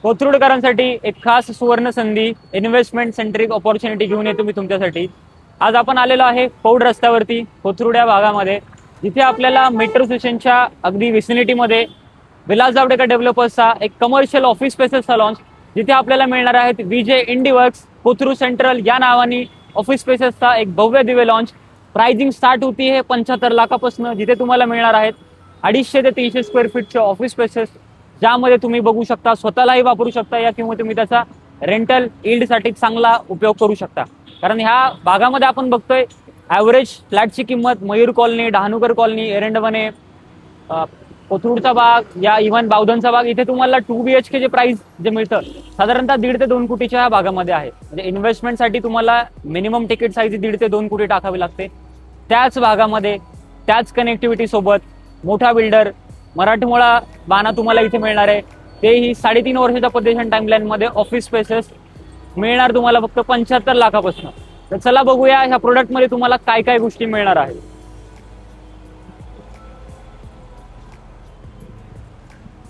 कोथरूडकरांसाठी एक खास सुवर्ण संधी, इन्व्हेस्टमेंट सेंट्रिक ऑपॉर्च्युनिटी घेऊन येतो मी तुमच्यासाठी। आज आपण आलेलो आहे पौड रस्त्यावरती कोथरूड या भागामध्ये, जिथे आपल्याला मेट्रो स्टेशनच्या अगदी विसिनिटीमध्ये विलास जावडेकर डेव्हलपर्सचा एक कमर्शियल ऑफिस स्पेसेसचा लॉन्च, जिथे आपल्याला मिळणार आहेत विजय इंडिवर्क्स कोथरूड सेंट्रल या नावाने ऑफिस स्पेसेसचा एक भव्य दिव्य लॉन्च। प्राइसिंग स्टार्ट होती है 75 लाखापासून, जिथे तुम्हाला मिळणार आहेत 250 ते 300 स्क्वेअर फीटचे ऑफिस स्पेसेस, ज्यामध्ये तुम्ही बघू शकता स्वतःलाही वापरू शकता या किंवा तुम्ही त्याचा रेंटल यील्डसाठी चांगला उपयोग करू शकता। कारण ह्या भागामध्ये आपण बघतोय ॲव्हरेज फ्लॅटची किंमत मयूर कॉलनी, डहाणूकर कॉलनी, एरंडवणे, कोथरूडचा भाग या इव्हन बावधनचा भाग, इथे तुम्हाला 2 BHK जे प्राइस जे मिळतं साधारणतः 1.5 ते 2 कोटीच्या ह्या भागामध्ये आहे। म्हणजे इन्व्हेस्टमेंटसाठी तुम्हाला मिनिमम तिकीट साईज 1.5 ते 2 कोटी टाकावी लागते। त्याच भागामध्ये त्याच कनेक्टिव्हिटी सोबत मोठा बिल्डर मराठमोळा बाणा तुम्हाला इथे मिळणार आहे। तेही 3.5 वर्षाच्या पोझिशन टाइमलाईन मध्ये ऑफिस स्पेसेस मिळणार तुम्हाला फक्त 75 लाखापासून। तर चला बघूया ह्या प्रोडक्ट मध्ये तुम्हाला काय काय गोष्टी मिळणार आहेत।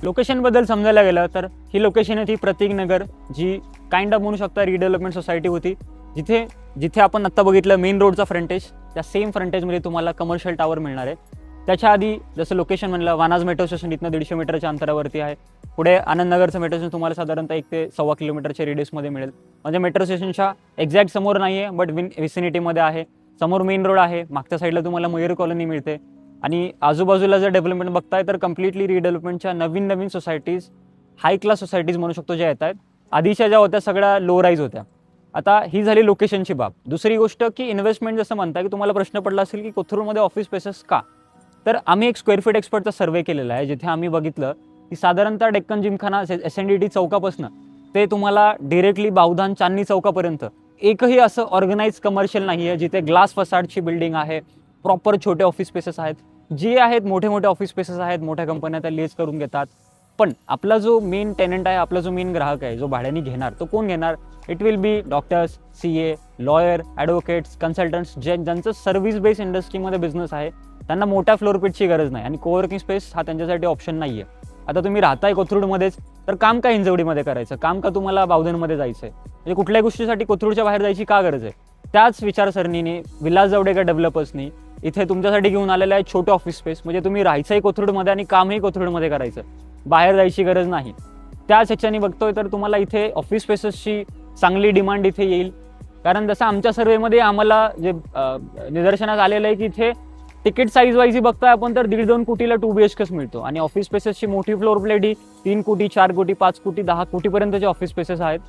लोकेशन बद्दल समजायला गेलं तर ही लोकेशन आहे ती प्रतीक नगर, जी काइंड ऑफ म्हणू शकता रिडेव्हलपमेंट सोसायटी होती, जिथे आपण आत्ता बघितलं मेन रोडचा फ्रंटेज, त्या सेम फ्रंटेजमध्ये तुम्हाला कमर्शियल टावर मिळणार आहे। त्याच्या आधी जसं लोकेशन म्हणलं, वानाज मेट्रो स्टेशन इथनं 150 मीटरच्या अंतरावरती आहे। पुढे आनंदनगरचं मेट्रो स्टेशन तुम्हाला साधारणतः 1 ते 1.25 किलोमीटरच्या रेडियसमध्ये मिळेल। म्हणजे मेट्रो स्टेशनच्या एक्झॅक्ट समोर नाही आहे, बट विसिनिटीमध्ये आहे। समोर मेन रोड आहे, मागच्या साईडला तुम्हाला मयूर कॉलनी मिळते आणि आजूबाजूला जर डेव्हलपमेंट बघताय तर कम्प्लिटली रिडेव्हलपमेंटच्या नवीन सोसायटीज, हाय क्लास सोसायटीज म्हणू शकतो ज्या येत आहेत। आधीच्या ज्या होत्या सगळ्या लो राईज होत्या। आता ही झाली लोकेशनची बाब। दुसरी गोष्ट की इन्व्हेस्टमेंट, जसं म्हणताय की तुम्हाला प्रश्न पडला असेल की कोथरूडमध्ये ऑफिस स्पेसेस का, तर आम्ही एक स्क्वेअर फीट एक्सपर्टचा सर्वे केलेला आहे, जिथे आम्ही बघितलं की साधारणतः डेक्कन जिमखाना SNDT चौकापासून ते तुम्हाला डिरेक्टली बावधान चांदणी चौकापर्यंत एकही असं ऑर्गनाइज कमर्शियल नाही आहे जिथे ग्लास फसाडची बिल्डिंग आहे, प्रॉपर छोटे ऑफिस स्पेसेस आहेत। जे आहेत मोठे ऑफिस स्पेसेस आहेत, मोठ्या कंपन्या त्या लीज करून घेतात। पण आपला जो मेन टेनंट आहे, आपला जो मेन ग्राहक आहे, जो भाड्याने घेणार, तो कोण घेणार? It will be doctors, CA, lawyer, advocates, consultants, ज्यांचं सर्व्हिस बेस्ड इंडस्ट्रीमध्ये बिझनेस आहे। त्यांना मोठ्या फ्लोर पीटची गरज नाही आणि कोवर्किंग स्पेस हा त्यांच्यासाठी ऑप्शन नाही आहे। आता तुम्ही राहताय कोथरूडमध्येच, तर काम का हिंजवडीमध्ये करायचं? काम का तुम्हाला बावधनमध्ये जायचं आहे? म्हणजे कुठल्याही गोष्टीसाठी कोथरूडच्या बाहेर जायची का गरज आहे? त्याच विचारसरणीने विलास जावडेकर डेव्हलपर्सनी इथे तुमच्यासाठी घेऊन आलेलं आहे छोटं ऑफिस स्पेस। म्हणजे तुम्ही राहायचंही कोथरूडमध्ये आणि कामही कोथरूडमध्ये करायचं, बाहेर जायची गरज नाही। त्याच ह्याच्याने बघतोय तर तुम्हाला इथे ऑफिस स्पेसेसची चांगली डिमांड इथे येईल। कारण जसं आमच्या सर्वेमध्ये आम्हाला जे निदर्शनास आलेलं आहे की इथे तिकीट साईज वाईज बघताय आपण तर 1.5-2 कोटीला 2 BHK मिळतो आणि ऑफिस स्पेसेसची मोठी फ्लोर प्लेट ही 3 कोटी, 4 कोटी, 5 कोटी, 10 कोटीपर्यंतचे ऑफिस स्पेसेस आहेत,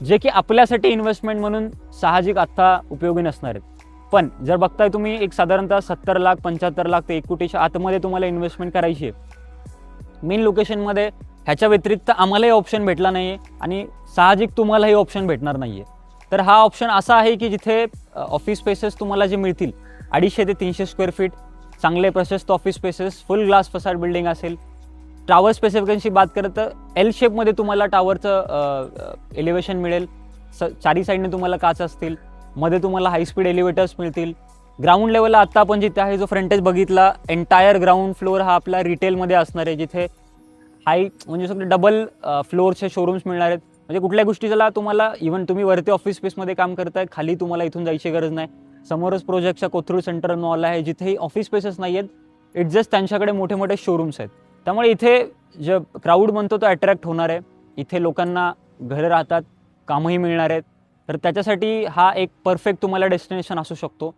जे की आपल्यासाठी इन्व्हेस्टमेंट म्हणून साहजिक आत्ता उपयोगी नसणार आहेत। पण जर बघताय तुम्ही एक साधारणतः 70 लाख, 75 लाख ते 1 कोटीच्या आतमध्ये तुम्हाला इन्व्हेस्टमेंट करायची आहे मेन लोकेशनमध्ये, ह्याच्या व्यतिरिक्त आम्हालाही ऑप्शन भेटला नाही आहे आणि साहजिक तुम्हालाही ऑप्शन भेटणार नाही आहे। तर हा ऑप्शन असा आहे की जिथे ऑफिस स्पेसेस तुम्हाला जे मिळतील 250 ते 300 स्क्वेअर फीट, चांगले प्रशस्त ऑफिस स्पेसेस, फुल ग्लास फसाड बिल्डिंग असेल। टावर स्पेसिफिकेशनची बात करत तर L शेपमध्ये तुम्हाला टावरचं एलिव्हेशन मिळेल। चारी साईडने तुम्हाला काच असतील, मध्ये तुम्हाला हाय स्पीड एलिव्हेटर्स मिळतील। ग्राउंड लेवलला आत्ता आपण जिथे आहे जो फ्रंटेज बघितला, एंटायर ग्राउंड फ्लोअर हा आपला रिटेलमध्ये असणार आहे, जिथे हाय म्हणजे सगळे डबल फ्लोअरचे शोरूम्स मिळणार आहेत। म्हणजे कुठल्या गोष्टीला तुम्हाला इव्हन तुम्ही वरती ऑफिस स्पेसमध्ये काम करताय, खाली तुम्हाला इथून जायची गरज नाही। समोरच प्रोजेक्टच्या कोथरूड सेंट्रल मॉल आहे, जिथेही ऑफिस स्पेसेस नाही आहेत, इट जस्ट त्यांच्याकडे मोठे शोरूम्स आहेत। त्यामुळे इथे जे क्राऊड म्हणतो तो अट्रॅक्ट होणार आहे। इथे लोकांना घरं राहतात, कामही मिळणार आहेत, तर त्याच्यासाठी हा एक परफेक्ट तुम्हाला डेस्टिनेशन असू शकतो।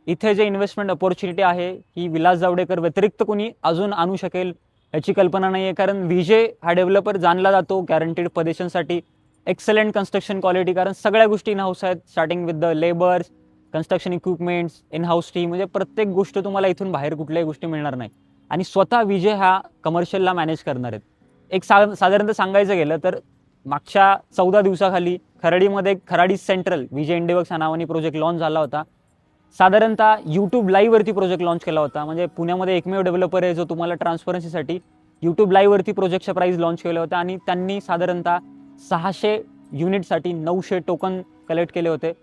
इथे जे इन्व्हेस्टमेंट अपॉर्च्युनिटी आहे ही विलास जावडेकर व्यतिरिक्त कोणी अजून आणू शकेल याची कल्पना नाही आहे। कारण विजय हा डेव्हलपर जाणला जातो गॅरंटीड पोझिशनसाठी, एक्सलंट कन्स्ट्रक्शन क्वालिटी, कारण सगळ्या गोष्टी इन हाऊस आहेत, starting with the labours, construction equipments, in house team. म्हणजे प्रत्येक गोष्ट तुम्हाला इथून बाहेर कुठल्याही गोष्टी मिळणार नाही आणि स्वतः विजय हा कमर्शियलला मॅनेज करणार आहेत। एक साधारणतः सांगायचं गेलं तर मागच्या 14 दिवसाखाली खराडीमध्ये खराडी सेंट्रल विजय इंडिवर्क्स या नावाने प्रोजेक्ट लॉन्च झाला होता। साधारणतः YouTube लाईव्हवरती प्रोजेक्ट लॉन्च केला होता। म्हणजे पुण्यामध्ये एकमेव डेव्हलपर आहे जो तुम्हाला ट्रान्सपरन्सीसाठी YouTube लाईव्हवरती प्रोजेक्टच्या प्राईस लॉन्च केल्या होत्या आणि त्यांनी साधारणतः 600 युनिटसाठी 900 टोकन कलेक्ट केले होते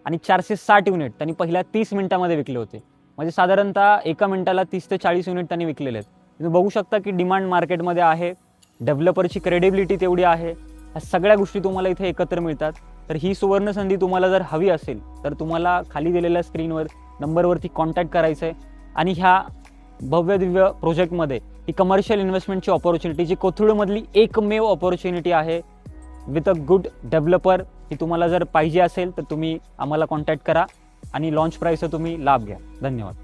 आणि 460 युनिट त्यांनी पहिल्या 30 मिनिटांमध्ये विकले होते। म्हणजे साधारणतः एका मिनिटाला 30 ते 40 युनिट त्यांनी विकलेले आहेत। तुम्ही बघू शकता की डिमांड मार्केटमध्ये आहे, डेव्हलपरची क्रेडिबिलिटी तेवढी आहे ह्या सगळ्या गोष्टी तुम्हाला इथे एकत्र मिळतात. तर ही सुवर्ण संधी तुम्हाला जर हवी असेल तर तुम्हाला खाली दिलेल्या स्क्रीनवर नंबरवरती कॉन्टॅक्ट करायचं आहे आणि ह्या भव्य दिव्य प्रोजेक्टमध्ये ही कमर्शियल इन्व्हेस्टमेंटची ऑपॉर्च्युनिटी जी कोथरूडमधली एकमेव ऑपॉर्च्युनिटी आहे विथ अ गुड डेव्हलपर, ही तुम्हाला जर पाहिजे असेल तर तुम्ही आम्हाला कॉन्टॅक्ट करा आणि लॉन्च प्राईसचा तुम्ही लाभ घ्या. धन्यवाद.